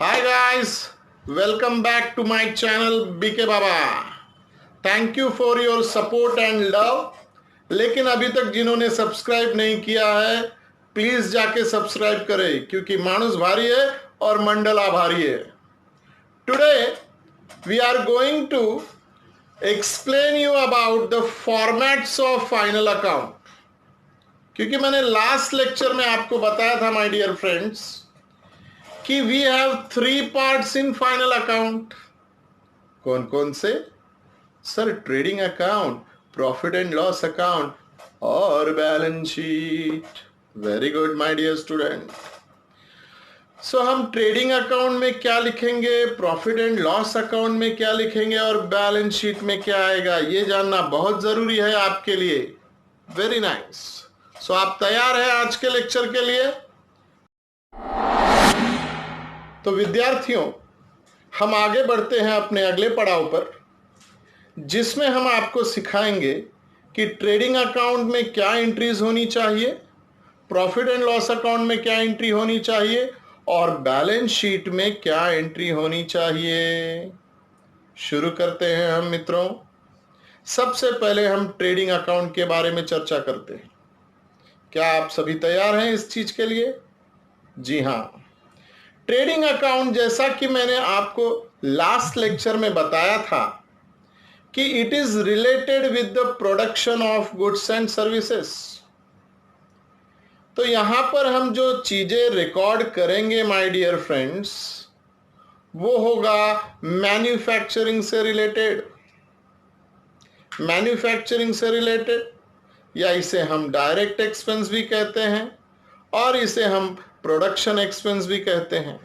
Hi guys, welcome back to my channel BK Baba. Thank you for your support and love. लेकिन अभी तक जिन्होंने subscribe नहीं किया है प्लीज जाके सब्सक्राइब करें क्योंकि मानुष भारी है और मंडला भारी है. Today we are going to explain you about the formats of final account. क्योंकि मैंने लास्ट लेक्चर में आपको बताया था माय डियर फ्रेंड्स कि we have 3 parts in final account. कौन कौन से? Sir, trading account, profit and loss account और balance sheet. Very good my dear student. So हम ट्रेडिंग अकाउंट में क्या लिखेंगे, प्रॉफिट एंड लॉस अकाउंट में क्या लिखेंगे और बैलेंस शीट में क्या आएगा, ये जानना बहुत जरूरी है आपके लिए. Very nice. सो आप तैयार हैं आज के लेक्चर के लिए? तो विद्यार्थियों, हम आगे बढ़ते हैं अपने अगले पड़ाव पर, जिसमें हम आपको सिखाएंगे कि ट्रेडिंग अकाउंट में क्या एंट्रीज होनी चाहिए, प्रॉफिट एंड लॉस अकाउंट में क्या एंट्री होनी चाहिए और बैलेंस शीट में क्या एंट्री होनी चाहिए. शुरू करते हैं हम मित्रों. सबसे पहले हम ट्रेडिंग अकाउंट के बारे में चर्चा करते हैं. क्या आप सभी तैयार हैं इस चीज के लिए? जी हाँ. ट्रेडिंग अकाउंट, जैसा कि मैंने आपको लास्ट लेक्चर में बताया था कि it is related with the production of goods and services. तो यहां पर हम जो चीजें रिकॉर्ड करेंगे माय डियर फ्रेंड्स, वो होगा मैन्युफैक्चरिंग से रिलेटेड. मैन्युफैक्चरिंग से रिलेटेड, या इसे हम डायरेक्ट एक्सपेंस भी कहते हैं और इसे हम प्रोडक्शन एक्सपेंस भी कहते हैं.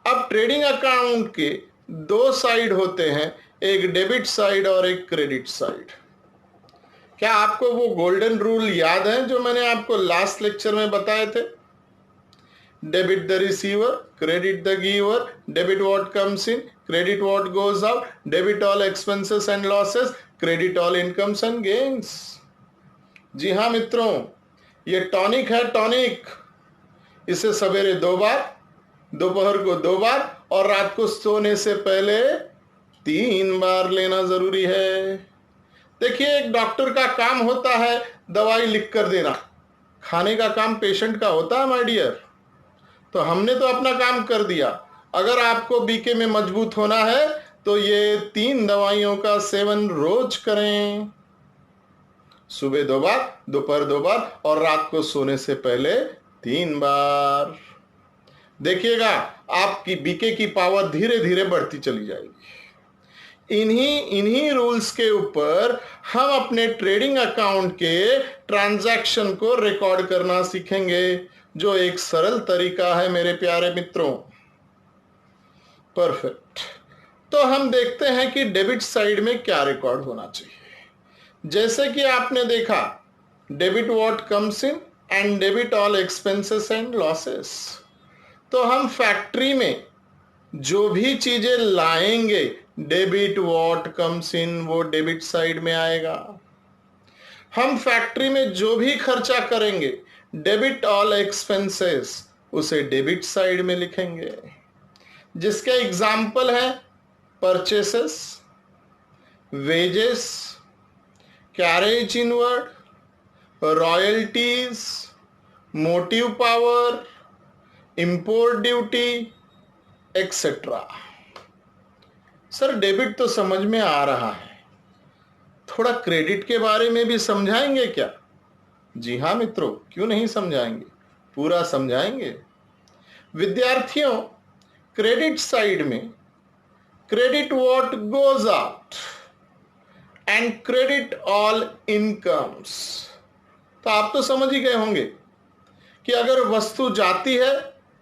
अब ट्रेडिंग अकाउंट के 2 साइड होते हैं, एक डेबिट साइड और एक क्रेडिट साइड. क्या आपको वो गोल्डन रूल याद है जो मैंने आपको लास्ट लेक्चर में बताए थे? Debit the receiver, credit the giver, debit what comes in, credit what goes out, debit all expenses and losses, credit all incomes and gains. जी हाँ मित्रों, ये टॉनिक है, टॉनिक. इसे सवेरे 2 बार, दोपहर को 2 बार और रात को सोने से पहले 3 बार लेना जरूरी है. देखिए, एक डॉक्टर का काम होता है दवाई लिख कर देना, खाने का काम पेशेंट का होता है माय डियर. तो हमने तो अपना काम कर दिया. अगर आपको बीके में मजबूत होना है तो ये 3 दवाइयों का सेवन रोज करें. सुबह 2 बार, दोपहर 2 बार और रात को सोने से पहले 3 बार. देखिएगा आपकी बीके की पावर धीरे धीरे बढ़ती चली जाएगी. इन्हीं रूल्स के ऊपर हम अपने ट्रेडिंग अकाउंट के ट्रांजैक्शन को रिकॉर्ड करना सीखेंगे, जो एक सरल तरीका है मेरे प्यारे मित्रों. परफेक्ट. तो हम देखते हैं कि डेबिट साइड में क्या रिकॉर्ड होना चाहिए. जैसे कि आपने देखा, debit what comes in and debit all expenses and losses. तो हम फैक्ट्री में जो भी चीजें लाएंगे, डेबिट व्हाट कम्स इन वो डेबिट साइड में आएगा. हम फैक्ट्री में जो भी खर्चा करेंगे, डेबिट ऑल एक्सपेंसेस, उसे डेबिट साइड में लिखेंगे. जिसके एग्जाम्पल है purchases, wages, carriage inward, royalties, motive power, import duty etcetera. Sir, debit तो समझ में आ रहा है, थोड़ा क्रेडिट के बारे में भी समझाएंगे क्या? जी हाँ मित्रों, क्यों नहीं समझाएंगे, पूरा समझाएंगे. विद्यार्थियों, क्रेडिट साइड में credit what goes out and credit all incomes. तो आप तो समझ ही गए होंगे कि अगर वस्तु जाती है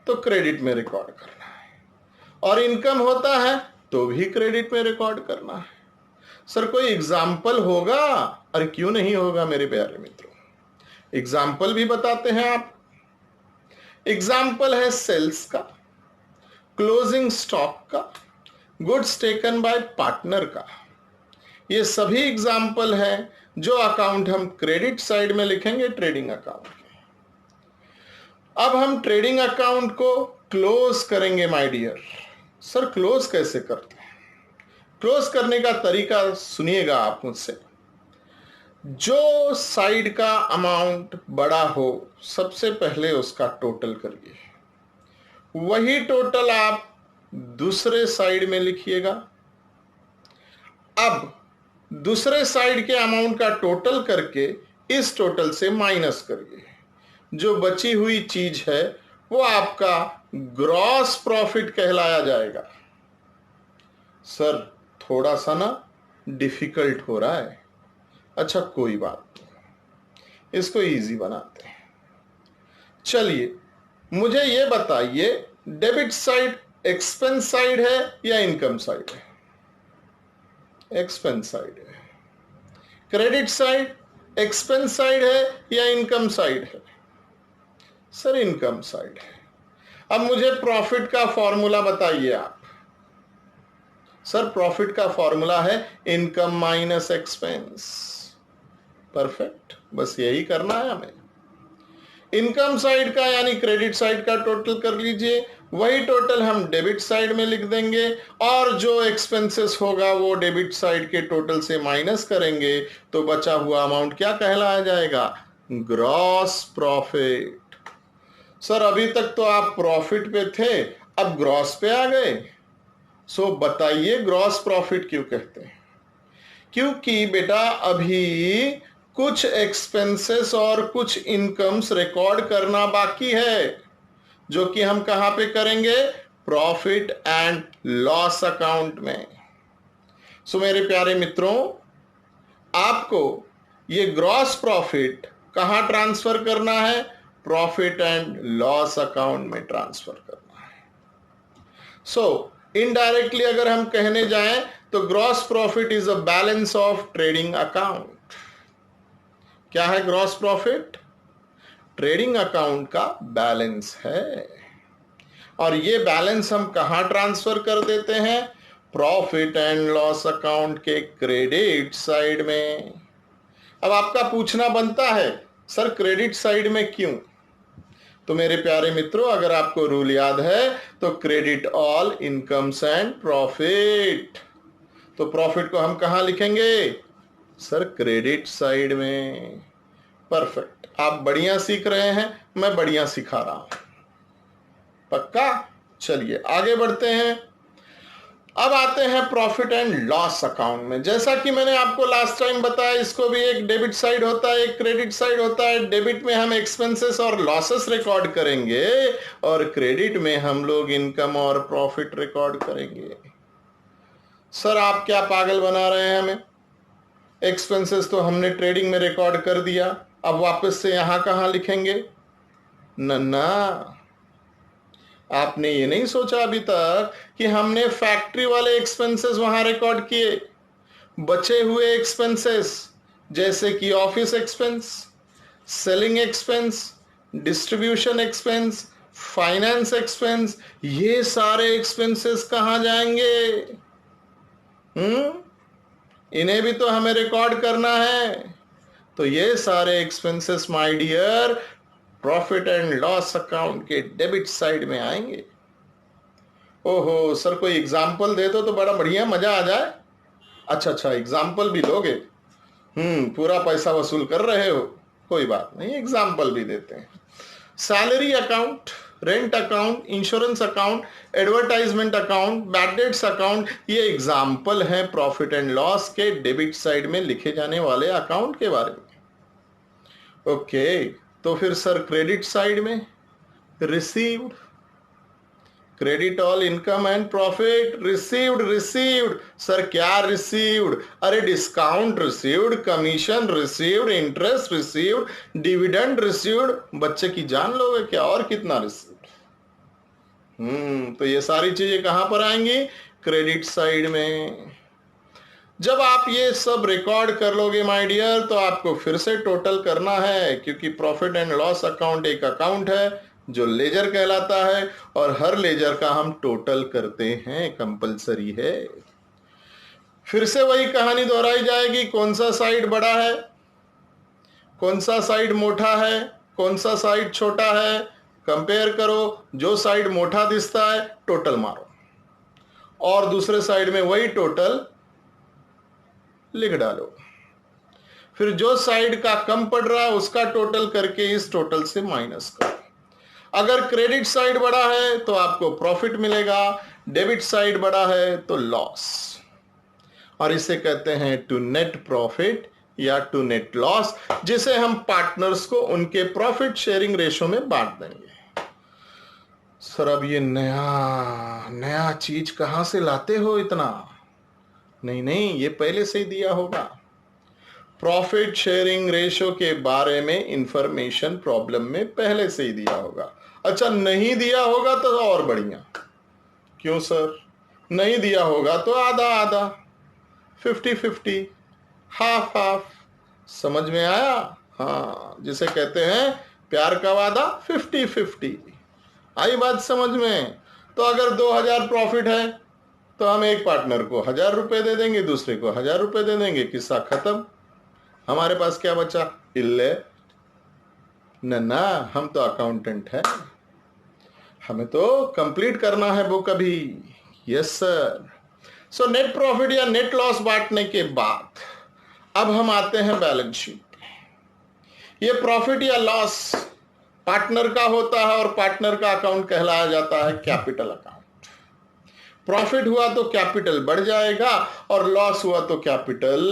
तो क्रेडिट में रिकॉर्ड करना है और इनकम होता है तो भी क्रेडिट में रिकॉर्ड करना है. सर, कोई एग्जाम्पल होगा? अरे क्यों नहीं होगा मेरे प्यारे मित्रों, एग्जाम्पल भी बताते हैं आप. एग्जाम्पल है सेल्स का, क्लोजिंग स्टॉक का, गुड्स टेकन बाय पार्टनर का. ये सभी एग्जाम्पल हैं जो अकाउंट हम क्रेडिट साइड में लिखेंगे ट्रेडिंग अकाउंट के. अब हम ट्रेडिंग अकाउंट को क्लोज करेंगे माय डियर। सर क्लोज कैसे करते हैं? क्लोज करने का तरीका सुनिएगा आप मुझसे। जो साइड का अमाउंट बड़ा हो सबसे पहले उसका टोटल करिए, वही टोटल आप दूसरे साइड में लिखिएगा। अब दूसरे साइड के अमाउंट का टोटल करके इस टोटल से माइनस करिए। जो बची हुई चीज है वो आपका ग्रॉस प्रॉफिट कहलाया जाएगा। सर थोड़ा सा ना डिफिकल्ट हो रहा है। अच्छा कोई बात नहीं, इसको इजी बनाते हैं। चलिए मुझे ये बताइए, डेबिट साइड एक्सपेंस साइड है या इनकम साइड है? एक्सपेंस साइड है। क्रेडिट साइड एक्सपेंस साइड है या इनकम साइड है? सर इनकम साइड है। अब मुझे प्रॉफिट का फॉर्मूला बताइए आप। सर प्रॉफिट का फॉर्मूला है इनकम माइनस एक्सपेंस। परफेक्ट, बस यही करना है हमें। इनकम साइड का यानी क्रेडिट साइड का टोटल कर लीजिए, वही टोटल हम डेबिट साइड में लिख देंगे और जो एक्सपेंसेस होगा वो डेबिट साइड के टोटल से माइनस करेंगे तो बचा हुआ अमाउंट क्या कहलाया जाएगा? Gross profit. सर अभी तक तो आप प्रॉफिट पे थे, अब ग्रॉस पे आ गए। सो बताइए ग्रॉस प्रॉफिट क्यों कहते हैं? क्योंकि बेटा अभी कुछ एक्सपेंसेस और कुछ इनकम्स रिकॉर्ड करना बाकी है, जो कि हम कहां पे करेंगे? प्रॉफिट एंड लॉस अकाउंट में। सो मेरे प्यारे मित्रों, आपको ये ग्रॉस प्रॉफिट कहां ट्रांसफर करना है? प्रॉफिट एंड लॉस अकाउंट में ट्रांसफर करना है। सो इनडायरेक्टली अगर हम कहने जाएं तो gross profit is a balance of trading account. क्या है ग्रॉस प्रॉफिट? ट्रेडिंग अकाउंट का बैलेंस है। और ये बैलेंस हम कहां ट्रांसफर कर देते हैं? प्रॉफिट एंड लॉस अकाउंट के क्रेडिट साइड में। अब आपका पूछना बनता है सर क्रेडिट साइड में क्यों? तो मेरे प्यारे मित्रों, अगर आपको रूल याद है तो credit all incomes and profit. तो प्रॉफिट को हम कहां लिखेंगे? सर क्रेडिट साइड में। परफेक्ट, आप बढ़िया सीख रहे हैं, मैं बढ़िया सिखा रहा हूं। पक्का? चलिए आगे बढ़ते हैं। अब आते हैं प्रॉफिट एंड लॉस अकाउंट में। जैसा कि मैंने आपको लास्ट टाइम बताया, इसको भी एक डेबिट साइड होता है, एक क्रेडिट साइड होता है। डेबिट में हम एक्सपेंसेस और लॉसेस रिकॉर्ड करेंगे और क्रेडिट में हम लोग इनकम और प्रॉफिट रिकॉर्ड करेंगे। सर आप क्या पागल बना रहे हैं हमें? एक्सपेंसेस तो हमने ट्रेडिंग में रिकॉर्ड कर दिया, अब वापस से यहां कहां लिखेंगे? नन्ना, आपने ये नहीं सोचा अभी तक कि हमने फैक्ट्री वाले एक्सपेंसेस वहां रिकॉर्ड किए। बचे हुए एक्सपेंसेस जैसे कि office expense, selling expense, distribution expense, finance expense, ये सारे एक्सपेंसेस कहां जाएंगे? इन्हें भी तो हमें रिकॉर्ड करना है। तो ये सारे expenses my dear profit and loss account के डेबिट साइड में आएंगे। ओहो सर कोई एग्जांपल दे दो तो बड़ा बढ़िया मजा आ जाए। अच्छा एग्जांपल भी लोगे? पूरा पैसा वसूल कर रहे हो, कोई बात नहीं, एग्जांपल भी देते हैं। Salary account, rent account, insurance account, advertisement account, bad debts account, ये एग्जाम्पल हैं प्रॉफिट एंड लॉस के डेबिट साइड में लिखे जाने वाले अकाउंट के बारे में। ओके, तो फिर सर क्रेडिट साइड में received, credit all income and profit, received. Sir क्या रिसीव्ड? अरे discount received, commission received, interest received, dividend received. बच्चे की जान लोगे क्या? और कितना रिसीव्ड? तो ये सारी चीजें कहां पर आएंगी? क्रेडिट साइड में। जब आप ये सब रिकॉर्ड कर लोगे माय डियर तो आपको फिर से टोटल करना है, क्योंकि प्रॉफिट एंड लॉस अकाउंट एक अकाउंट है जो लेजर कहलाता है और हर लेजर का हम टोटल करते हैं, कंपलसरी है। फिर से वही कहानी दोहराई जाएगी, कौन सा साइड बड़ा है, कौन सा साइड मोटा है, कौन सा साइड छोटा है, कंपेयर करो, जो साइड मोटा दिखता है टोटल मारो और दूसरे साइड में वही टोटल लिख डालो। फिर जो साइड का कम पड़ रहा है उसका टोटल करके इस टोटल से माइनस करो। अगर क्रेडिट साइड बड़ा है तो आपको प्रॉफिट मिलेगा, डेबिट साइड बड़ा है तो लॉस, और इसे कहते हैं टू नेट प्रॉफिट या टू नेट लॉस, जिसे हम पार्टनर्स को उनके प्रॉफिट शेयरिंग रेशो में बांट देंगे। सर अब ये नया चीज कहां से लाते हो इतना? नहीं, ये पहले से ही दिया होगा। प्रॉफिट शेयरिंग रेशो के बारे में इंफॉर्मेशन प्रॉब्लम में पहले से ही दिया होगा। अच्छा, नहीं दिया होगा तो और बढ़िया। क्यों सर? नहीं दिया होगा तो आधा आधा, 50-50, हाफ हाफ। समझ में आया? हाँ, जिसे कहते हैं प्यार का वादा 50-50। आई बात समझ में? तो अगर 2000 प्रॉफिट है तो हम एक पार्टनर को 1000 रुपए दे देंगे, दूसरे को 1000 रुपए दे देंगे, किस्सा खत्म। हमारे पास क्या बचा? इल्ले ना, हम तो अकाउंटेंट हैं, हमें तो कंप्लीट करना है बुक अभी। Yes sir. So net profit या नेट लॉस बांटने के बाद अब हम आते हैं बैलेंस शीट। ये प्रॉफिट या लॉस पार्टनर का होता है और पार्टनर का अकाउंट कहलाया जाता है कैपिटल अकाउंट। प्रॉफिट हुआ तो कैपिटल बढ़ जाएगा और लॉस हुआ तो कैपिटल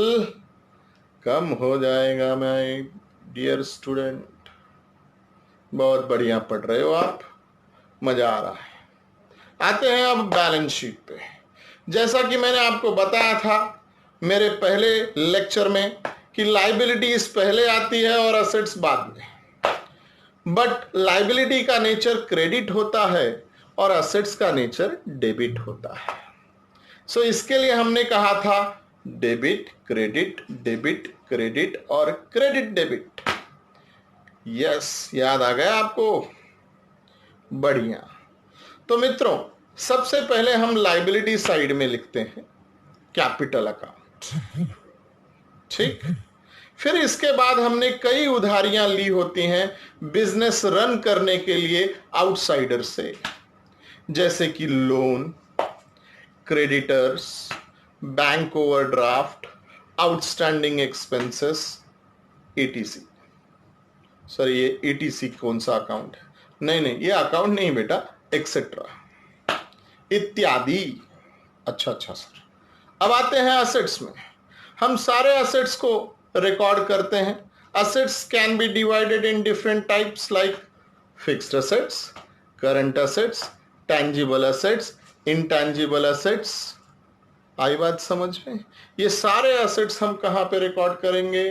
कम हो जाएगा। माय डियर स्टूडेंट, बहुत बढ़िया पढ़ रहे हो आप, मजा आ रहा है। आते हैं अब बैलेंस शीट पे। जैसा कि मैंने आपको बताया था मेरे पहले लेक्चर में कि लायबिलिटीज पहले आती है और असेट्स बाद में, बट लायबिलिटी का नेचर क्रेडिट होता है और असेट्स का नेचर डेबिट होता है। सो इसके लिए हमने कहा था डेबिट क्रेडिट, डेबिट क्रेडिट और क्रेडिट डेबिट। यस, याद आ गया आपको? बढ़िया। तो मित्रों, सबसे पहले हम लायबिलिटी साइड में लिखते हैं कैपिटल अकाउंट, ठीक। फिर इसके बाद हमने कई उधारियां ली होती हैं बिजनेस रन करने के लिए आउटसाइडर से, जैसे कि loan, creditors, bank overdraft, outstanding expenses, ETC. Sir ये एटीसी कौन सा अकाउंट है? नहीं, ये अकाउंट नहीं बेटा, एक्सेट्रा इत्यादि। अच्छा सर। अब आते हैं असेट्स में। हम सारे असेट्स को रिकॉर्ड करते हैं। Assets can be divided in different types like fixed assets, current assets, tangible assets, intangible assets. आई बात समझ में? ये सारे असेट्स हम कहां पे रिकॉर्ड करेंगे?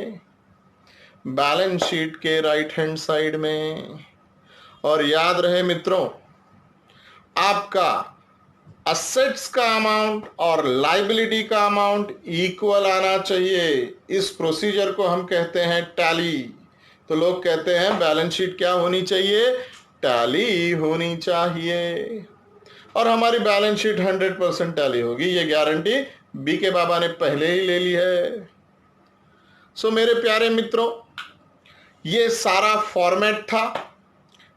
बैलेंस शीट के राइट हैंड साइड में। और याद रहे मित्रों, आपका असेट्स का अमाउंट और लायबिलिटी का अमाउंट इक्वल आना चाहिए। इस प्रोसीजर को हम कहते हैं टैली। तो लोग कहते हैं बैलेंस शीट क्या होनी चाहिए? टैली होनी चाहिए। और हमारी बैलेंस शीट 100% टैली होगी, ये गारंटी बीके बाबा ने पहले ही ले ली है। सो मेरे प्यारे मित्रों, ये सारा फॉर्मेट था।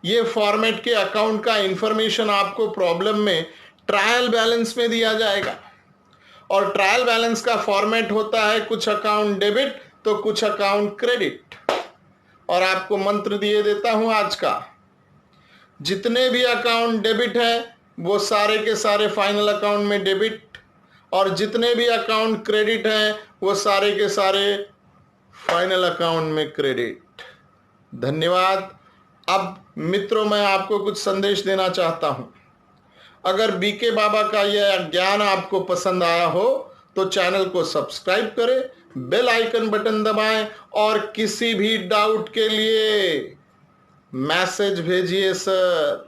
ये फॉर्मेट के अकाउंट का इंफॉर्मेशन आपको प्रॉब्लम में ट्रायल बैलेंस में दिया जाएगा। और ट्रायल बैलेंस का फॉर्मेट होता है कुछ अकाउंट डेबिट तो कुछ अकाउंट क्रेडिट। और आपको मंत्र दिए देता हूं आज का, जितने भी अकाउंट डेबिट है वो सारे के सारे फाइनल अकाउंट में डेबिट, और जितने भी अकाउंट क्रेडिट हैं वो सारे के सारे फाइनल अकाउंट में क्रेडिट। धन्यवाद। अब मित्रों, मैं आपको कुछ संदेश देना चाहता हूं। अगर बीके बाबा का यह ज्ञान आपको पसंद आया हो तो चैनल को सब्सक्राइब करें, बेल आइकन बटन दबाएं और किसी भी डाउट के लिए मैसेज भेजिए सर।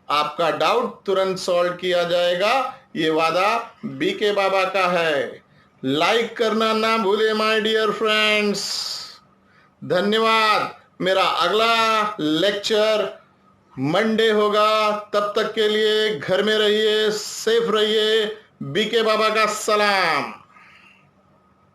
आपका डाउट तुरंत सॉल्व किया जाएगा, ये वादा बीके बाबा का है। लाइक करना ना भूले माय डियर फ्रेंड्स। धन्यवाद। मेरा अगला लेक्चर मंडे होगा। तब तक के लिए घर में रहिए, सेफ रहिए। बीके बाबा का सलाम।